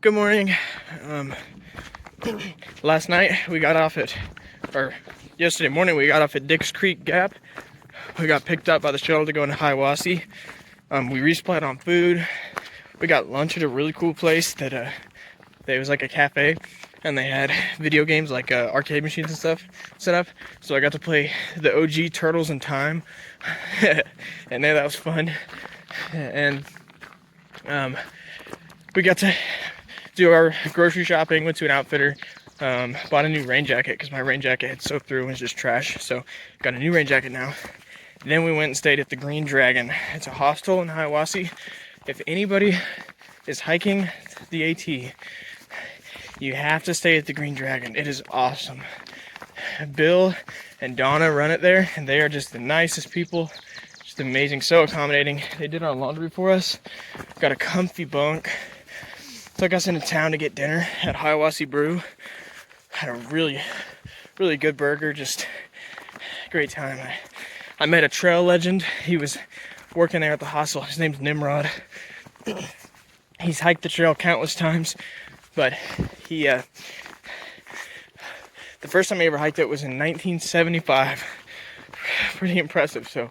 Good morning. Last night we got off at, or yesterday morning we got off at Dix Creek Gap. We got picked up by the shuttle to go into Hiawassee. We resupplied on food. We got lunch at a really cool place that it was like a cafe, and they had video games like arcade machines and stuff set up. So I got to play the OG Turtles in Time, and that was fun. And we got to do our grocery shopping, went to an outfitter, bought a new rain jacket because my rain jacket had soaked through and was just trash. So got a new rain jacket now. And then we went and stayed at the Green Dragon. It's a hostel in Hiawassee. If anybody is hiking the AT, you have to stay at the Green Dragon. It is awesome. Bill and Donna run it there, and they are just the nicest people. Just amazing, so accommodating. They did our laundry for us. Got a comfy bunk. Took us into town to get dinner at Hiawassee Brew. Had a really, really good burger. Just great time. I met a trail legend. He was working there at the hostel. His name's Nimrod. He's hiked the trail countless times, but he the first time he ever hiked it was in 1975. Pretty impressive. So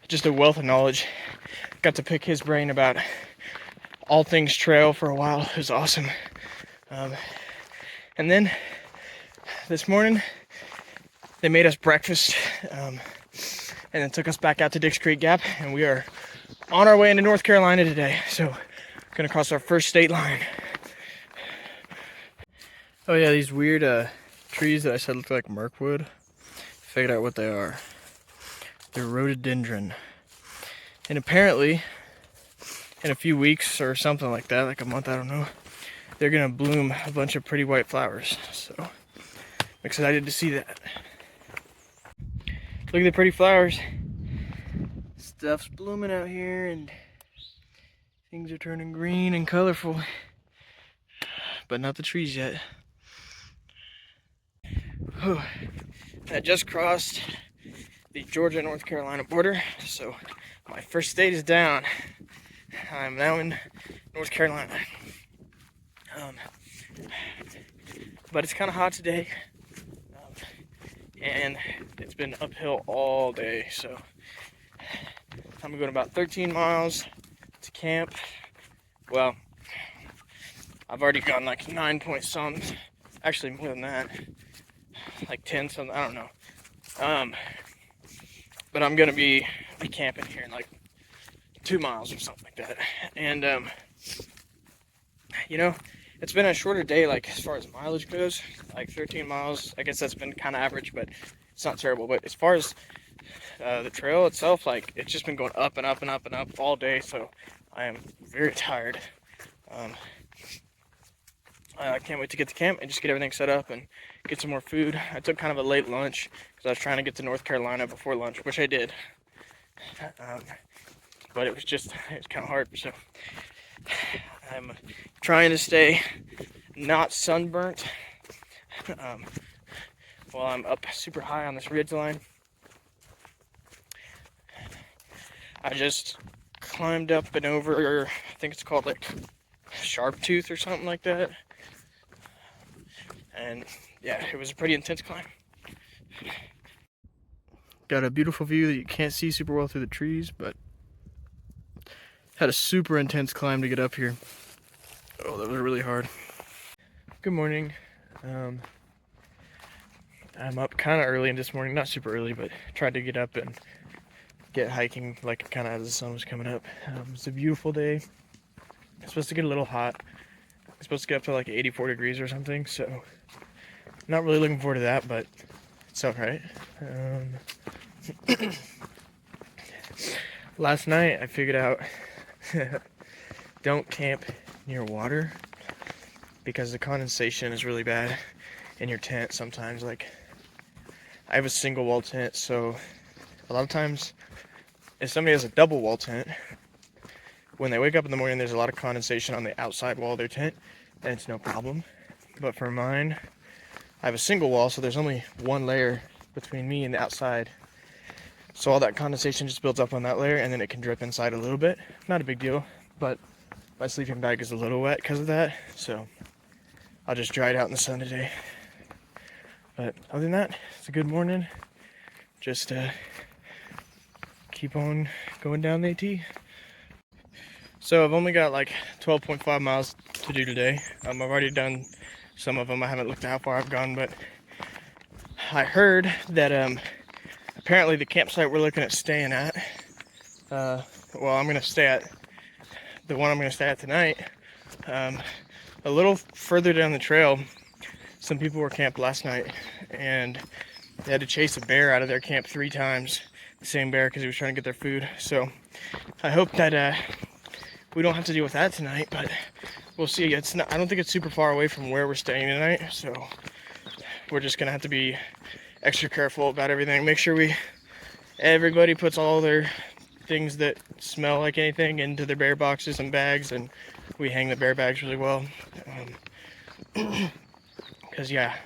just a wealth of knowledge. Got to pick his brain about all things trail for a while. It was awesome. And then this morning they made us breakfast, and then took us back out to Dix Creek Gap, and we are on our way into North Carolina today. So gonna cross our first state line. Oh yeah, these weird trees that I said look like Mirkwood. Figured out what they are. They're rhododendron. And apparently in a few weeks or something like that, like a month, I don't know, they're gonna bloom a bunch of pretty white flowers. So I'm excited to see that. Look at the pretty flowers. Stuff's blooming out here and things are turning green and colorful, but not the trees yet. I just crossed the Georgia-North Carolina border, so my first state is down. I'm now in North Carolina. But it's kind of hot today, and it's been uphill all day, so I'm going about 13 miles to camp. Well, I've already gone like 9 point some, actually more than that, like 10 something, I don't know. But I'm gonna be camping here in like 2 miles or something like that. And you know, it's been a shorter day, like as far as mileage goes, like 13 miles. I guess that's been kind of average, but it's not terrible. But as far as the trail itself, like it's just been going up and up and up and up all day, so I am very tired. I can't wait to get to camp and just get everything set up and get some more food. I took kind of a late lunch because I was trying to get to North Carolina before lunch, which I did. But it was kind of hard, so I'm trying to stay not sunburnt while I'm up super high on this ridge line. I just climbed up and over, I think it's called like Sharp Tooth or something like that. And yeah, it was a pretty intense climb. Got a beautiful view that you can't see super well through the trees, but had a super intense climb to get up here. Oh, that was really hard. Good morning. I'm up kind of early this morning, not super early, but tried to get up and get hiking like kind of as the sun was coming up. It's a beautiful day. It's supposed to get a little hot. It's supposed to get up to like 84 degrees or something, so not really looking forward to that, but it's alright. Last night I figured out don't camp near water because the condensation is really bad in your tent sometimes. Like, I have a single wall tent, so a lot of times if somebody has a double wall tent, when they wake up in the morning there's a lot of condensation on the outside wall of their tent, and it's no problem. But for mine, I have a single wall, so there's only one layer between me and the outside. So all that condensation just builds up on that layer, and then it can drip inside a little bit. Not a big deal, but my sleeping bag is a little wet because of that, so I'll just dry it out in the sun today. But other than that, it's a good morning. Just keep on going down the AT. So I've only got like 12.5 miles to do today. I've already done some of them. I haven't looked at how far I've gone, but I heard that apparently the campsite we're looking at staying at, well, I'm gonna stay at the one I'm gonna stay at tonight. A little further down the trail, some people were camped last night, and they had to chase a bear out of their camp 3 times. The same bear, because he was trying to get their food. So I hope that we don't have to deal with that tonight, but we'll see. It's not, I don't think it's super far away from where we're staying tonight, so we're just gonna have to be extra careful about everything. Make sure everybody puts all their things that smell like anything into their bear boxes and bags, and we hang the bear bags really well. Because yeah,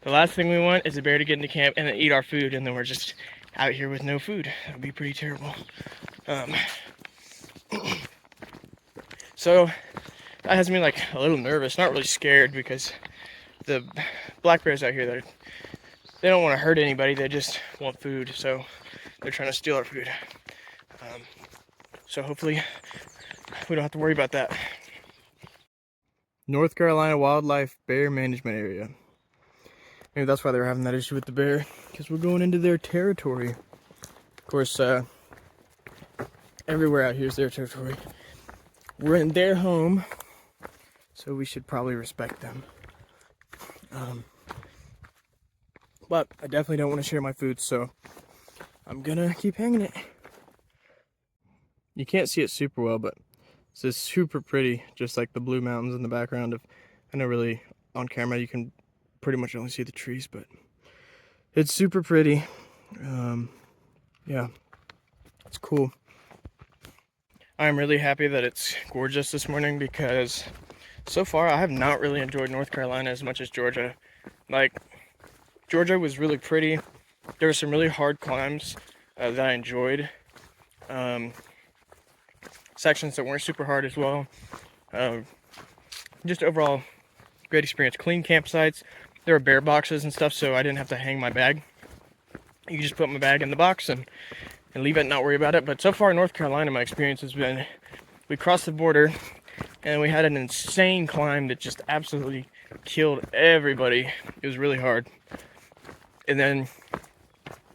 the last thing we want is a bear to get into camp and then eat our food, and then we're just out here with no food. That would be pretty terrible. So that has me like a little nervous, not really scared, because the black bears out here, they don't want to hurt anybody, they just want food, so they're trying to steal our food. So hopefully we don't have to worry about that. North Carolina Wildlife Bear Management Area. Maybe that's why they're having that issue with the bear, because we're going into their territory. Of course, everywhere out here is their territory. We're in their home, so we should probably respect them. But I definitely don't want to share my food, so I'm gonna keep hanging it. You can't see it super well, but this is super pretty, just like the blue mountains in the background. I know really on camera you can pretty much only see the trees, but it's super pretty. Yeah, it's cool. I'm really happy that it's gorgeous this morning, because so far I have not really enjoyed North Carolina as much as Georgia. Like, Georgia was really pretty. There were some really hard climbs that I enjoyed. Sections that weren't super hard as well. Just overall, great experience. Clean campsites. There were bear boxes and stuff, so I didn't have to hang my bag. You just put my bag in the box and leave it and not worry about it. But so far in North Carolina, my experience has been, we crossed the border and we had an insane climb that just absolutely killed everybody. It was really hard. And then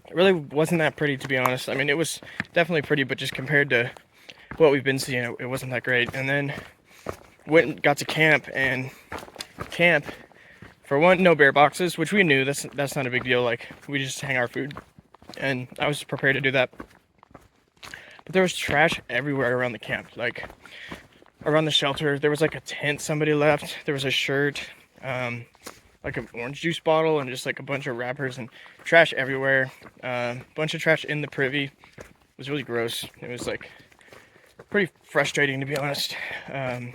it really wasn't that pretty, to be honest. I mean, it was definitely pretty, but just compared to what we've been seeing, it wasn't that great. And then went and got to camp, and camp, for one, no bear boxes, which we knew that's not a big deal. Like, we just hang our food, and I was prepared to do that. But there was trash everywhere around the camp, like around the shelter. There was like a tent somebody left. There was a shirt, like an orange juice bottle, and just like a bunch of wrappers and trash everywhere. Bunch of trash in the privy. It was really gross. It was like pretty frustrating, to be honest. But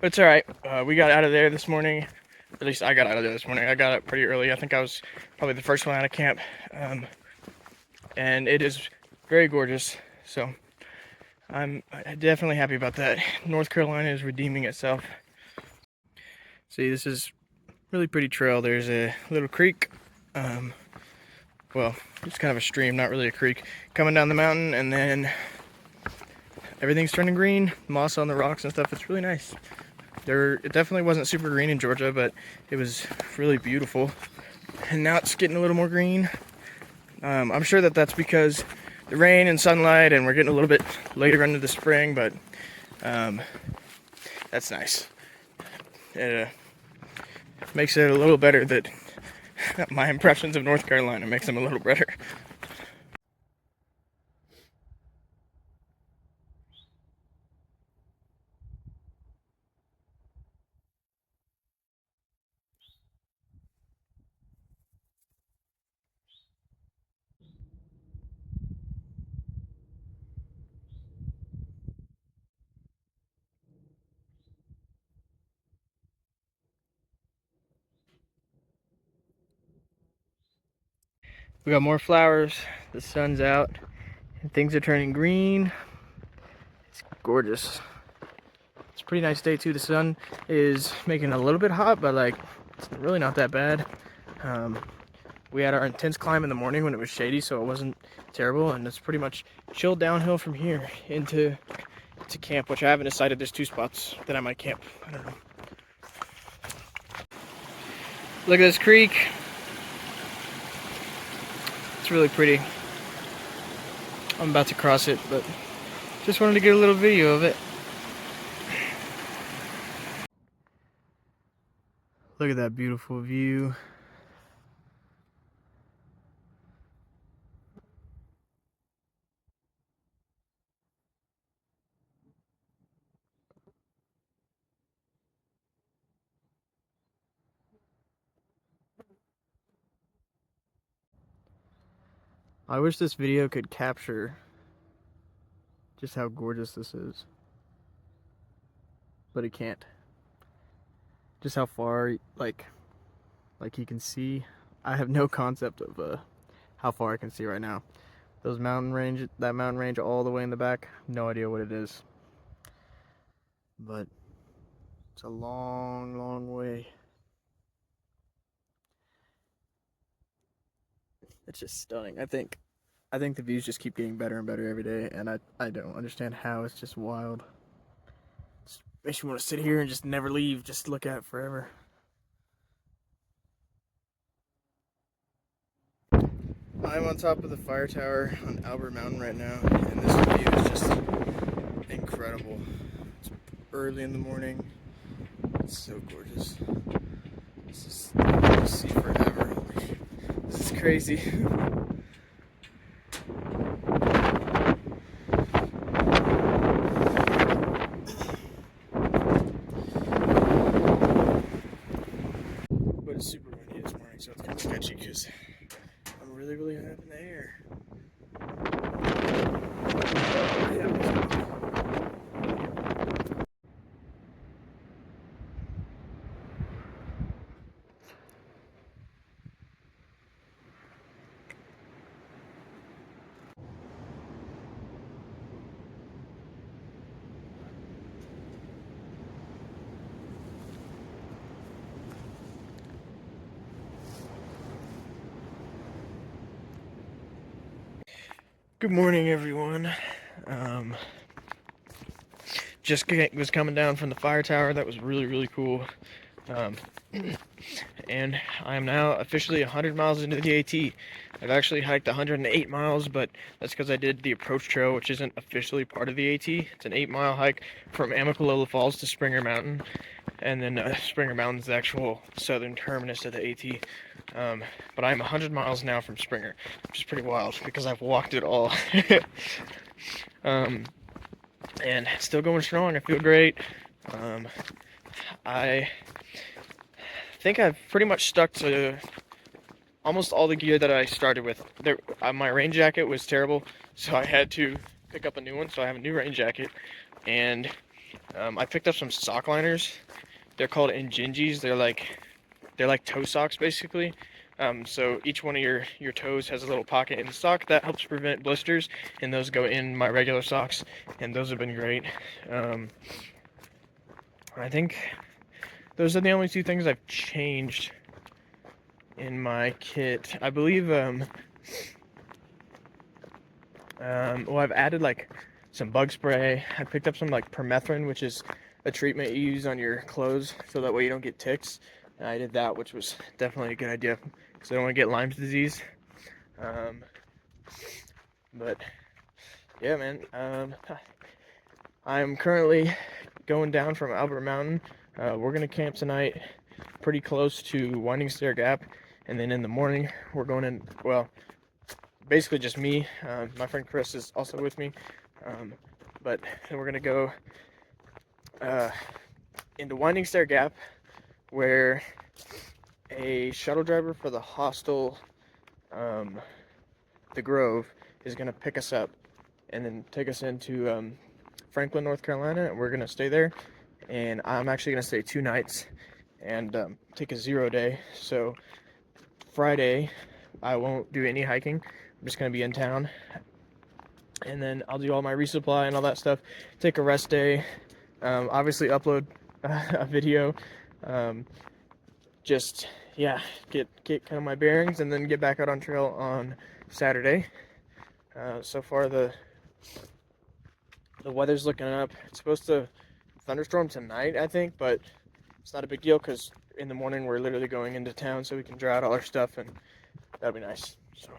it's all right. We got out of there this morning. At least I got out of there this morning. I got up pretty early. I think I was probably the first one out of camp. And it is very gorgeous. So I'm definitely happy about that. North Carolina is redeeming itself. See, this is really pretty trail. There's a little creek. Well, it's kind of a stream, not really a creek, coming down the mountain, and then everything's turning green, moss on the rocks and stuff. It's really nice. It definitely wasn't super green in Georgia, but it was really beautiful. And now it's getting a little more green. I'm sure that's because the rain and sunlight, and we're getting a little bit later into the spring, but that's nice. It makes it a little better that my impressions of North Carolina makes them a little better. We got more flowers, the sun's out, and things are turning green. It's gorgeous. pretty nice day too. The sun is making it a little bit hot, but like it's really not that bad. We had our intense climb in the morning when it was shady, so it wasn't terrible, and it's pretty much chilled downhill from here into camp, which I haven't decided. There's 2 spots that I might camp. I don't know. Look at this creek. It's really pretty. I'm about to cross it, but just wanted to get a little video of it. Look at that beautiful view. I wish this video could capture just how gorgeous this is, but it can't. Just how far, like you can see. I have no concept of how far I can see right now. That mountain range all the way in the back, no idea what it is. But it's a long, long way. It's just stunning. I think the views just keep getting better and better every day, and I don't understand how. It's just wild. It makes you want to sit here and just never leave, just look at it forever. I'm on top of the fire tower on Albert Mountain right now, and this view is just incredible. It's early in the morning. It's so gorgeous. This is, I'll see forever. This is crazy. But it's super windy this morning, so it's kind of sketchy because I'm really, really high up in the air. Good morning, everyone. Just was coming down from the fire tower. That was really, really cool. And I am now officially 100 miles into the AT. I've actually hiked 108 miles, but that's because I did the approach trail, which isn't officially part of the AT. It's an 8-mile hike from Amicalola Falls to Springer Mountain, and then Springer Mountain's the actual southern terminus of the AT. But I'm 100 miles now from Springer, which is pretty wild because I've walked it all. And still going strong. I feel great. I think I've pretty much stuck to almost all the gear that I started with. My rain jacket was terrible, so I had to pick up a new one. So I have a new rain jacket, and I picked up some sock liners. They're called Injinjis. They're like toe socks basically. So each one of your toes has a little pocket in the sock that helps prevent blisters, and those go in my regular socks, and those have been great. I think those are the only 2 things I've changed in my kit. I believe well, I've added like some bug spray. I picked up some like permethrin, which is a treatment you use on your clothes so that way you don't get ticks. And I did that, which was definitely a good idea because I don't want to get Lyme's disease. But yeah, man. I'm currently going down from Albert Mountain. We're gonna camp tonight pretty close to Winding Stair Gap, and then in the morning we're going in, well, basically just me. My friend Chris is also with me, but then we're gonna go into Winding Stair Gap, where a shuttle driver for the hostel, the Grove, is gonna pick us up and then take us into Franklin, North Carolina, and we're gonna stay there. And I'm actually gonna stay 2 nights and take a 0 day. So Friday I won't do any hiking. I'm just gonna be in town, and then I'll do all my resupply and all that stuff. Take a rest day, Obviously upload a video. Just, yeah, get kind of my bearings and then get back out on trail on Saturday. So far the weather's looking up. It's supposed to thunderstorm tonight, I think, but it's not a big deal because in the morning we're literally going into town so we can dry out all our stuff, and that'll be nice. So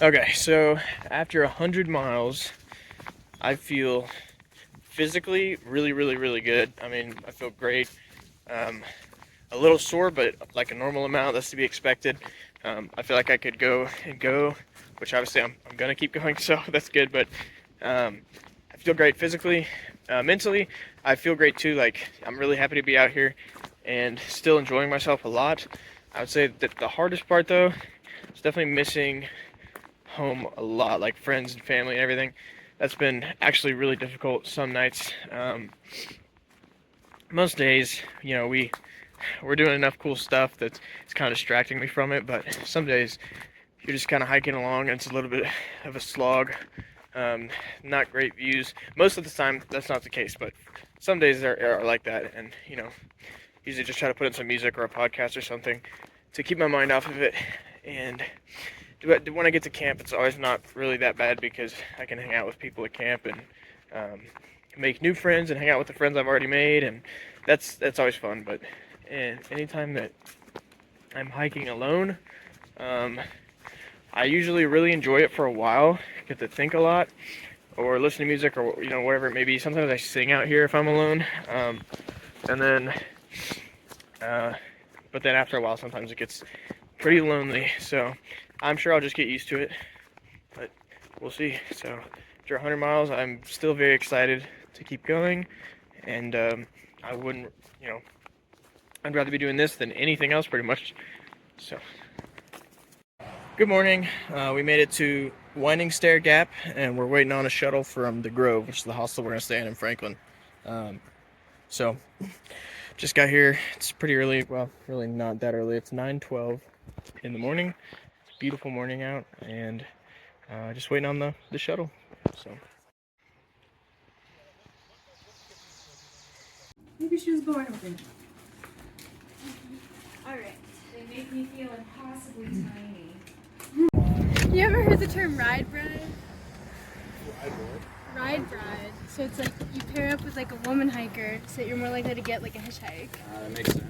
okay, so after 100 miles, I feel physically really good. I mean, I feel great. A little sore, but like a normal amount, that's to be expected. I feel like I could go, which obviously I'm gonna keep going, so that's good. But I feel great physically. Mentally, I feel great too. Like, I'm really happy to be out here and still enjoying myself a lot. I would say that the hardest part though is definitely missing home a lot, like friends and family and everything. That's been actually really difficult some nights. Most days, you know, we're doing enough cool stuff that it's kind of distracting me from it, but some days you're just kind of hiking along and it's a little bit of a slog. Not great views. Most of the time that's not the case, but some days are like that, and you know, usually just try to put in some music or a podcast or something to keep my mind off of it. And when I get to camp, it's always not really that bad because I can hang out with people at camp and make new friends and hang out with the friends I've already made, and that's always fun. But anytime that I'm hiking alone, I usually really enjoy it for a while, get to think a lot, or listen to music, or you know, whatever it may be. Sometimes I sing out here if I'm alone, and then but then after a while, sometimes it gets pretty lonely. So I'm sure I'll just get used to it, but we'll see. So after 100 miles, I'm still very excited to keep going, and I wouldn't, you know, I'd rather be doing this than anything else pretty much. So good morning. We made it to Winding Stair Gap, and we're waiting on a shuttle from the Grove, which is the hostel we're gonna stay in Franklin. So just got here. It's pretty early. Well, really not that early. It's 9:12 in the morning. It's a beautiful morning out, and just waiting on the shuttle. So maybe she was born with it. Alright. They make me feel impossibly tiny. You ever heard the term ride bride? Ride bride. So it's like you pair up with like a woman hiker so that you're more likely to get like a hitchhike. That makes sense.